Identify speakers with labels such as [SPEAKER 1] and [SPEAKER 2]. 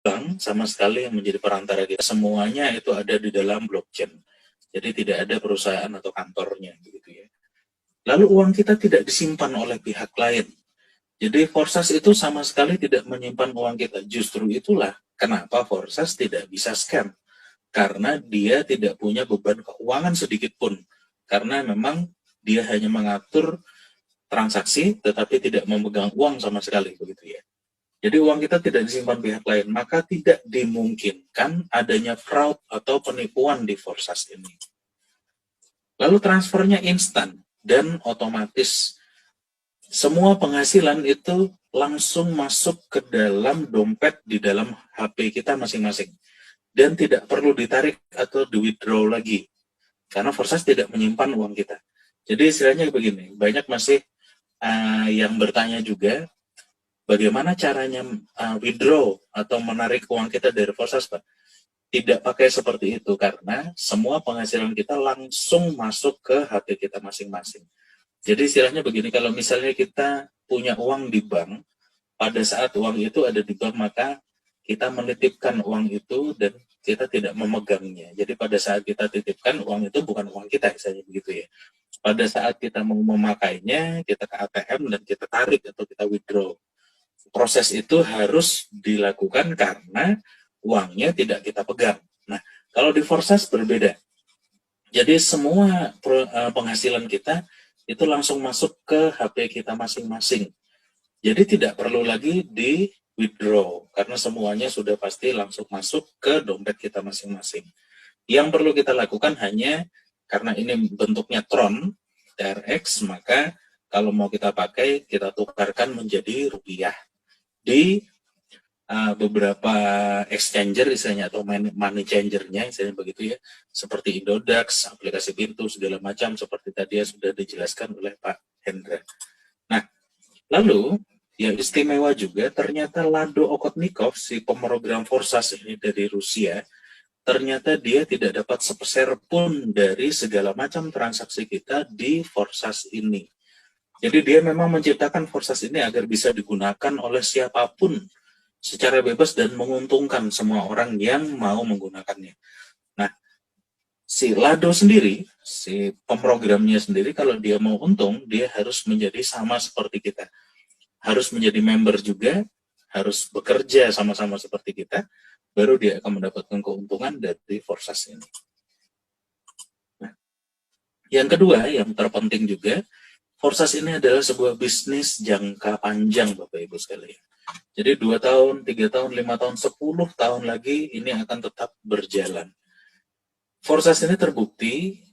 [SPEAKER 1] bank sama sekali yang menjadi perantara kita. Semuanya itu ada di dalam blockchain. Jadi tidak ada perusahaan atau kantornya begitu ya. Lalu uang kita tidak disimpan oleh pihak lain. Jadi Forsas itu sama sekali tidak menyimpan uang kita. Justru itulah kenapa Forsas tidak bisa scam. Karena dia tidak punya beban keuangan sedikit pun. Karena memang dia hanya mengatur transaksi tetapi tidak memegang uang sama sekali begitu ya. Jadi uang kita tidak disimpan pihak lain, maka tidak dimungkinkan adanya fraud atau penipuan di Forsas ini. Lalu transfernya instan dan otomatis. Semua penghasilan itu langsung masuk ke dalam dompet di dalam HP kita masing-masing. Dan tidak perlu ditarik atau di-withdraw lagi. Karena Forsas tidak menyimpan uang kita. Jadi istilahnya begini, banyak masih yang bertanya juga, bagaimana caranya withdraw atau menarik uang kita dari Forsas, Pak? Tidak pakai seperti itu, karena semua penghasilan kita langsung masuk ke HP kita masing-masing. Jadi istilahnya begini, kalau misalnya kita punya uang di bank, pada saat uang itu ada di bank, maka kita menitipkan uang itu dan kita tidak memegangnya. Jadi pada saat kita titipkan, uang itu bukan uang kita, misalnya begitu ya. Pada saat kita mau memakainya, kita ke ATM dan kita tarik atau kita withdraw. Proses itu harus dilakukan karena uangnya tidak kita pegang. Nah, kalau di Forsas berbeda. Jadi semua penghasilan kita itu langsung masuk ke HP kita masing-masing. Jadi tidak perlu lagi di withdraw, karena semuanya sudah pasti langsung masuk ke dompet kita masing-masing. Yang perlu kita lakukan hanya, karena ini bentuknya Tron, TRX, maka kalau mau kita pakai, kita tukarkan menjadi rupiah. Di beberapa exchanger istilahnya atau money changernya istilahnya begitu ya, seperti Indodax, aplikasi pintu segala macam seperti tadi yang sudah dijelaskan oleh Pak Hendra. Nah, lalu yang istimewa juga ternyata Lado Okotnikov, si pemrogram Forsas ini dari Rusia, ternyata dia tidak dapat sepeser pun dari segala macam transaksi kita di Forsas ini. Jadi dia memang menciptakan Forsas ini agar bisa digunakan oleh siapapun secara bebas dan menguntungkan semua orang yang mau menggunakannya. Nah, si Lado sendiri, si pemrogramnya sendiri, kalau dia mau untung, dia harus menjadi sama seperti kita. Harus menjadi member juga, harus bekerja sama-sama seperti kita, baru dia akan mendapatkan keuntungan dari Forsas ini. Nah, yang kedua, yang terpenting juga, Forsas ini adalah sebuah bisnis jangka panjang, Bapak Ibu sekalian. Jadi 2 tahun, 3 tahun, 5 tahun, 10 tahun lagi ini akan tetap berjalan. Forsas ini terbukti